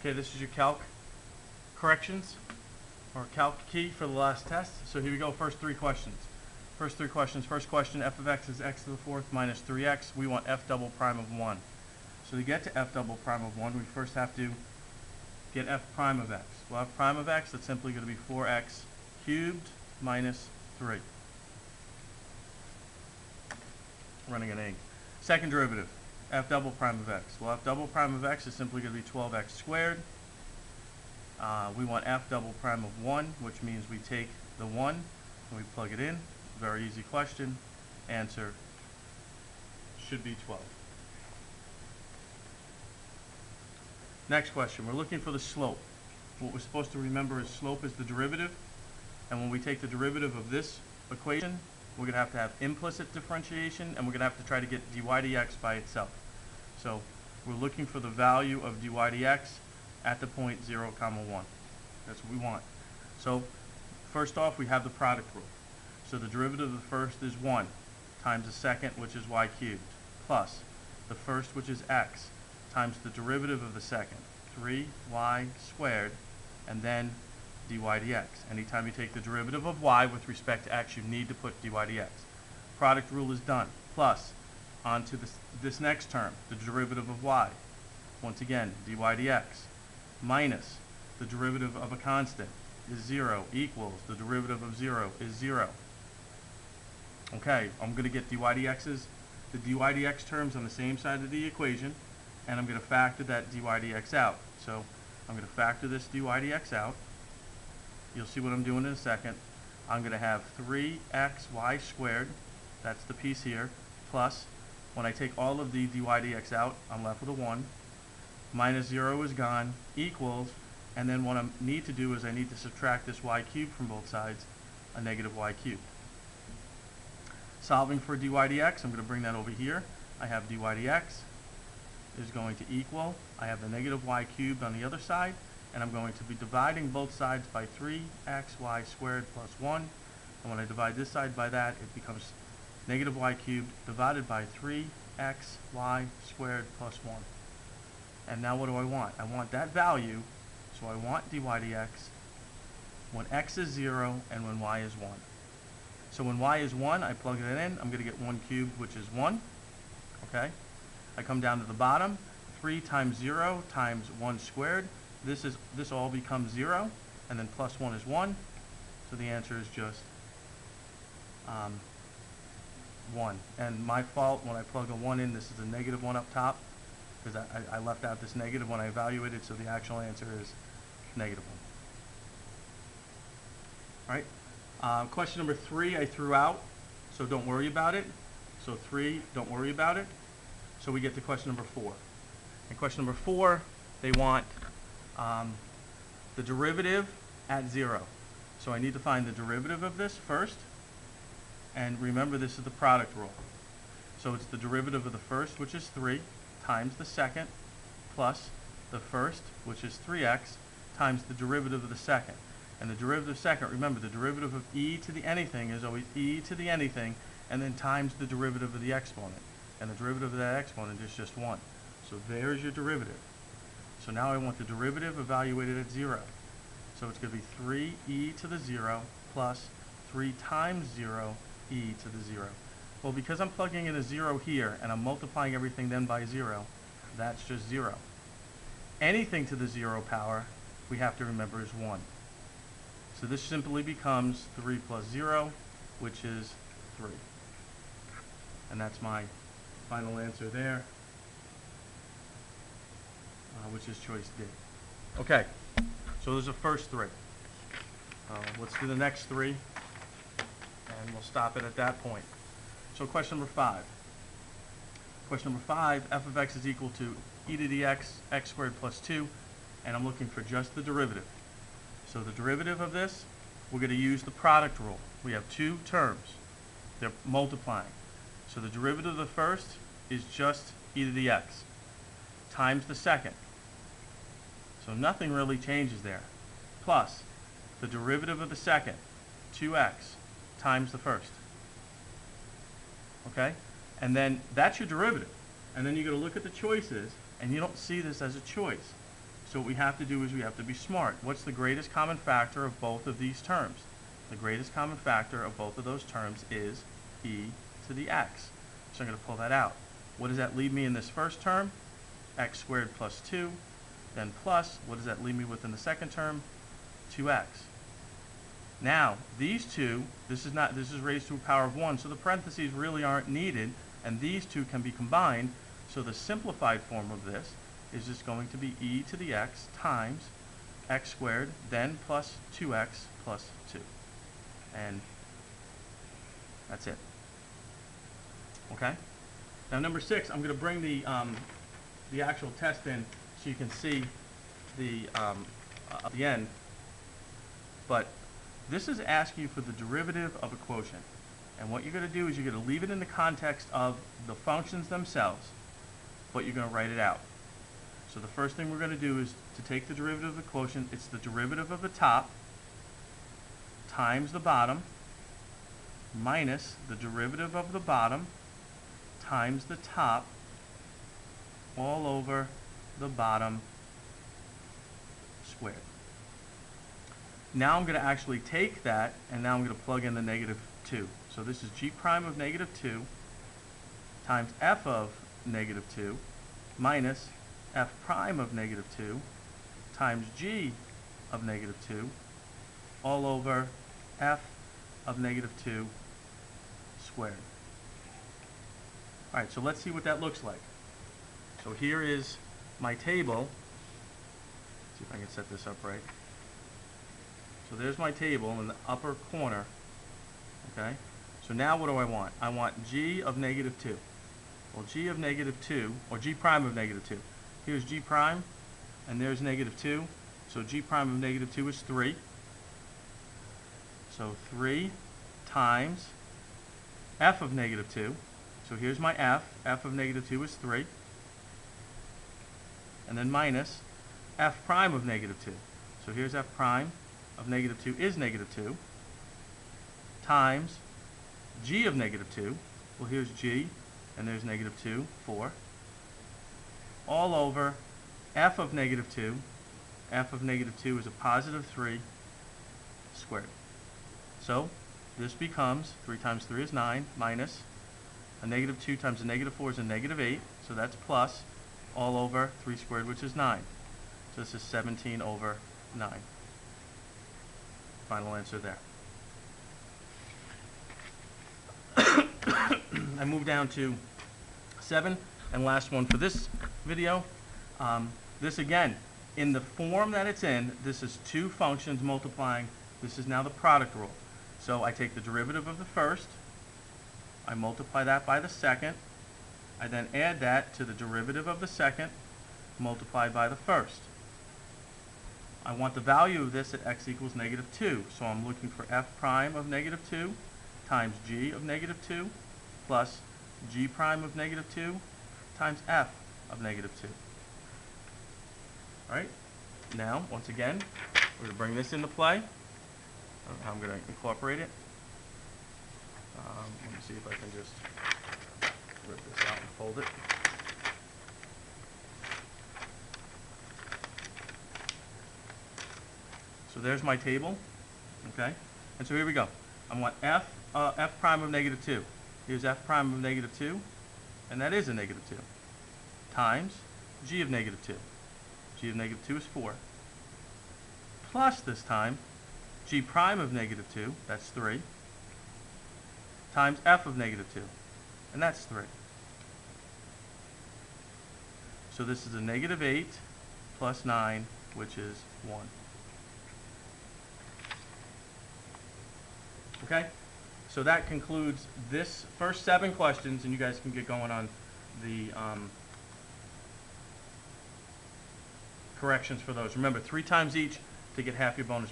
Okay, this is your calc corrections or calc key for the last test. So here we go, first three questions. First question, f of x is x to the fourth minus 3x. We want f double prime of 1. So to get to f double prime of 1, we first have to get f prime of x. Well, f prime of x, that's simply going to be 4x cubed minus 3. Running an A. Second derivative, f double prime of x. Well, f double prime of x is simply going to be 12x squared. We want f double prime of 1, which means we take the 1 and we plug it in. Very easy question. Answer should be 12. Next question, we're looking for the slope. What we're supposed to remember is slope is the derivative. And when we take the derivative of this equation, we're going to have implicit differentiation, and we're going to have to try to get dy dx by itself. So we're looking for the value of dy dx at the point 0, 1. That's what we want. So first off, we have the product rule. So the derivative of the first is 1 times the second, which is y cubed, plus the first, which is x, times the derivative of the second, 3y squared, and then dy dx. Anytime you take the derivative of y with respect to x, you need to put dy dx. Product rule is done. Plus, onto this next term, the derivative of y. Once again, dy dx. Minus the derivative of a constant is 0 equals the derivative of 0 is 0. Okay, I'm going to get dy dx's, the dy dx terms on the same side of the equation, and I'm going to factor that dy dx out. So I'm going to factor this dy dx out. You'll see what I'm doing in a second. I'm going to have 3xy squared, that's the piece here, plus, when I take all of the dy dx out, I'm left with a 1, minus 0 is gone, equals, and then what I need to do is I need to subtract this y cubed from both sides, a negative y cubed. Solving for dy dx, I'm going to bring that over here. I have dy dx is going to equal, I have the negative y cubed on the other side, and I'm going to be dividing both sides by 3xy squared plus 1. And when I divide this side by that, it becomes negative y cubed divided by 3xy squared plus 1. And now what do I want? I want that value, so I want dy dx when x is 0 and when y is 1. So when y is 1, I plug it in. I'm going to get 1 cubed, which is 1. Okay? I come down to the bottom. 3 times 0 times 1 squared. This all becomes 0, and then plus 1 is 1. So the answer is just 1. And my fault, when I plug a 1 in, this is a negative 1 up top, because I left out this negative when I evaluated, so the actual answer is negative 1. All right. Question number 3 I threw out, so don't worry about it. So 3, don't worry about it. So we get to question number 4. In question number 4, they want the derivative at 0. So I need to find the derivative of this first. And remember, this is the product rule. So it's the derivative of the first, which is 3, times the second, plus the first, which is 3x, times the derivative of the second. And the derivative of the second, remember, the derivative of e to the anything is always e to the anything, and then times the derivative of the exponent. And the derivative of that exponent is just 1. So there's your derivative. So now I want the derivative evaluated at 0. So it's going to be 3e to the 0 plus 3 times 0 e to the 0. Well, because I'm plugging in a 0 here and I'm multiplying everything then by 0, that's just 0. Anything to the 0 power, we have to remember, is 1. So this simply becomes 3 plus 0, which is 3. And that's my final answer there, which is choice D. Okay, so those are the first 3. Let's do the next 3, and we'll stop it at that point. So question number 5. Question number 5, f of x is equal to e to the x squared plus 2, and I'm looking for just the derivative. So the derivative of this, we're going to use the product rule. We have 2 terms. They're multiplying. So the derivative of the first is just e to the x times the second. So nothing really changes there. Plus the derivative of the second, 2x, times the first. Okay? And then that's your derivative. And then you're going to look at the choices, and you don't see this as a choice. So what we have to do is we have to be smart. What's the greatest common factor of both of these terms? The greatest common factor of both of those terms is e to the x. So I'm going to pull that out. What does that leave me in this first term? X squared plus 2. Then plus, what does that leave me with in the second term? 2x. Now, these two, this is raised to a power of 1, so the parentheses really aren't needed, and these two can be combined. So the simplified form of this is just going to be e to the x times x squared, then plus 2x plus 2. And that's it. Okay? Now number 6, I'm going to bring the actual test in so you can see the end. But this is asking you for the derivative of a quotient. And what you're going to do is you're going to leave it in the context of the functions themselves, but you're going to write it out. So the first thing we're going to do is to take the derivative of the quotient. It's the derivative of the top times the bottom minus the derivative of the bottom times the top all over the bottom squared. Now I'm going to actually take that, and now I'm going to plug in the negative 2. So this is g prime of negative 2 times f of negative 2 minus f prime of negative 2 times g of negative 2 all over f of negative 2 squared. All right, so let's see what that looks like. So here is my table. Let's see if I can set this up right. So there's my table in the upper corner. Okay? So now what do I want? I want g of negative 2. Well, g of negative 2, or g prime of negative 2. Here's g prime, and there's negative 2. So g prime of negative 2 is 3. So 3 times f of negative 2. So here's my f. F of negative 2 is 3. And then minus f prime of negative 2. So here's f prime of negative 2 is negative 2 times g of negative 2. Well, here's g, and there's negative 2, 4. All over f of negative 2. F of negative 2 is a positive 3 squared. So this becomes 3 times 3 is 9 minus a negative 2 times a negative 4 is a negative 8. So that's plus all over 3 squared, which is 9. So this is 17 over 9. Final answer there. I move down to 7, and last one for this video. This again, in the form that it's in, this is two functions multiplying. This is now the product rule. So I take the derivative of the first, I multiply that by the second, I then add that to the derivative of the second multiplied by the first. I want the value of this at x equals negative 2, so I'm looking for f prime of negative 2 times g of negative 2 plus g prime of negative 2 times f of negative 2. All right, now, once again, we're going to bring this into play. I don't know how I'm going to incorporate it. Let me see if I can just rip this out and fold it. So there's my table, okay? And so here we go. I want f prime of negative 2. Here's f prime of negative 2, and that is a negative 2, times g of negative 2. G of negative 2 is 4. Plus this time, g prime of negative 2, that's 3, times f of negative 2, and that's 3. So this is a negative 8 plus 9, which is 1. Okay? So that concludes this first 7 questions, and you guys can get going on the corrections for those. Remember, 3 times each to get half your bonus.